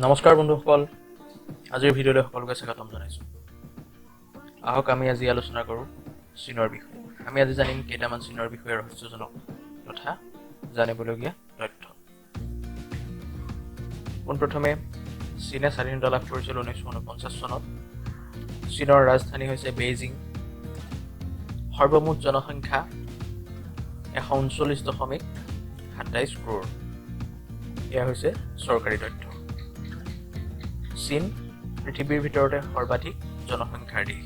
নমস্কাৰ বন্ধুসকল, আজিৰ ভিডিঅ'লৈ সকলোকে স্বাগতম জনাইছোঁ। আহক আমি আজি আলোচনা কৰোঁ চীনৰ বিষয়ে। আমি আজি জানিম কেইটামান চীনৰ বিষয়ে ৰহস্যজনক তথা জানিবলগীয়া তথ্য। পোনপ্ৰথমে চীনে স্বাধীনতা লাভ কৰিছিল 1949 চনত। চীনৰ ৰাজধানী হৈছে বেইজিং। সৰ্বমুঠ জনসংখ্যা 139.27 ক্ৰ'ৰ। এয়া হৈছে চৰকাৰী তথ্য। চীন পৃথিৱীৰ ভিতৰতে সৰ্বাধিক জনসংখ্যাৰ দেশ।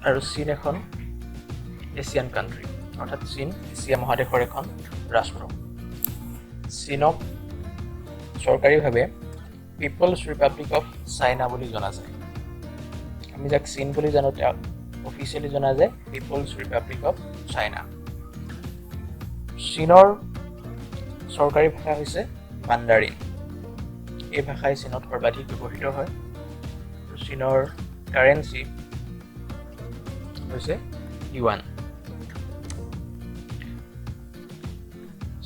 আৰু চীন এখন এছিয়ান কাণ্ট্ৰি, অৰ্থাৎ চীন এছিয়া মহাদেশৰ এখন ৰাষ্ট্ৰ। চীনক চৰকাৰীভাৱে পিপলছ ৰিপাব্লিক অফ চাইনা বুলি জনা যায়। আমি যাক চীন বুলি জানো, তেওঁক অফিচিয়েলি জনা যায় পিপলছ ৰিপাব্লিক অফ চাইনা। চীনৰ চৰকাৰী ভাষা হৈছে মাণ্ডাৰিন। এই ভাষাই চীনত সৰ্বাধিক ব্যৱহৃত হয়। চীনৰ কাৰেঞ্চি হৈছে ইউৱান।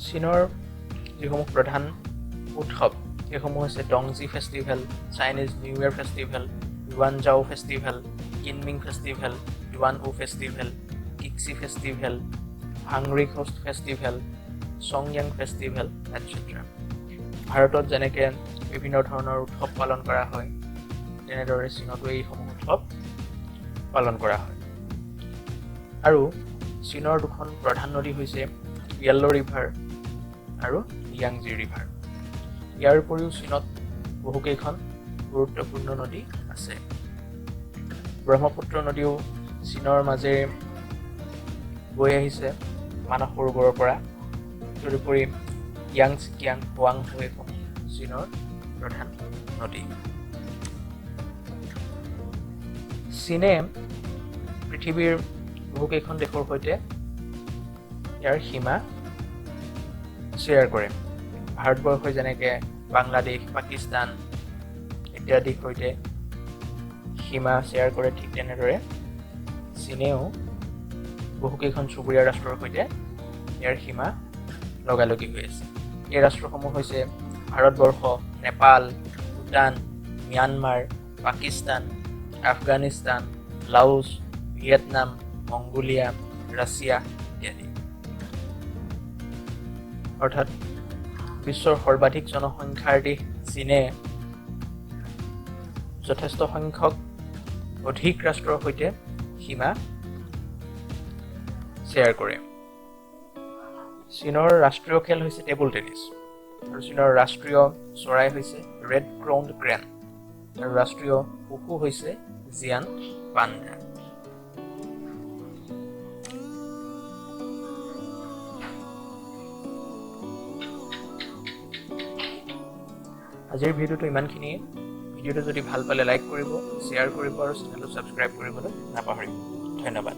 চীনৰ যিসমূহ প্ৰধান উৎসৱ সেইসমূহ হৈছে ডংজি festival, Chinese new year festival, ইউৱানজাও festival, কিনমিং festival, ইউৱান-উ festival, Qixi festival, হাংৰি coast festival, চংয়াং festival, etcetera. ভাৰতত যেনেকৈ বিভিন্ন ধৰণৰ উৎসৱ পালন কৰা হয়, তেনেদৰে চীনতো এইসমূহ উৎসৱ পালন কৰা হয়। আৰু চীনৰ দুখন প্ৰধান নদী হৈছে য়েল্ল' ৰিভাৰ আৰু য়াংজি ৰিভাৰ। ইয়াৰ উপৰিও চীনত বহুকেইখন গুৰুত্বপূৰ্ণ নদী আছে। ব্ৰহ্মপুত্ৰ নদীও চীনৰ মাজেৰে বৈ আহিছে মানস সৰোবৰৰ পৰা। তদুপৰি য়াংছি, কিয়াং, হুৱাংহো এইসমূহ চীনৰ প্ৰধান নদী। চীনে পৃথিৱীৰ বহুকেইখন দেশৰ সৈতে ইয়াৰ সীমা শ্বেয়াৰ কৰে। ভাৰতবৰ্ষই যেনেকৈ বাংলাদেশ, পাকিস্তান ইত্যাদিৰ সৈতে সীমা শ্বেয়াৰ কৰে, ঠিক তেনেদৰে চীনেও বহুকেইখন চুবুৰীয়া ৰাষ্ট্ৰৰ সৈতে ইয়াৰ সীমা লগালগি হৈ আছে। এই ৰাষ্ট্ৰসমূহ হৈছে Bharatvarsha, Nepal, Bhutan, Myanmar, Pakistan, Afghanistan, Laos, Vietnam, Mongolia, Russia ইত্যাদি। অৰ্থাৎ বিশ্বৰ সৰ্বাধিক জনসংখ্যাৰ দেশ চীনে যথেষ্ট সংখ্যক অধিক ৰাষ্ট্ৰৰ সৈতে সীমা শ্বেয়াৰ কৰে। চীনৰ ৰাষ্ট্ৰীয় খেল হৈছে টেবুল টেনিছ, আৰু চীনৰ ৰাষ্ট্ৰীয় চৰাই হৈছে ৰেড ক্ৰাউণ্ড ক্ৰেন, আৰু ৰাষ্ট্ৰীয় পশু হৈছে জিয়ান পাণ্ডা। আজিৰ ভিডিঅ'টো ইমানখিনিয়ে। ভিডিঅ'টো যদি ভাল পালে লাইক কৰিব, শ্বেয়াৰ কৰিব আৰু চেনেলটো ছাবস্ক্ৰাইব কৰিবলৈ নাপাহৰিব। ধন্যবাদ।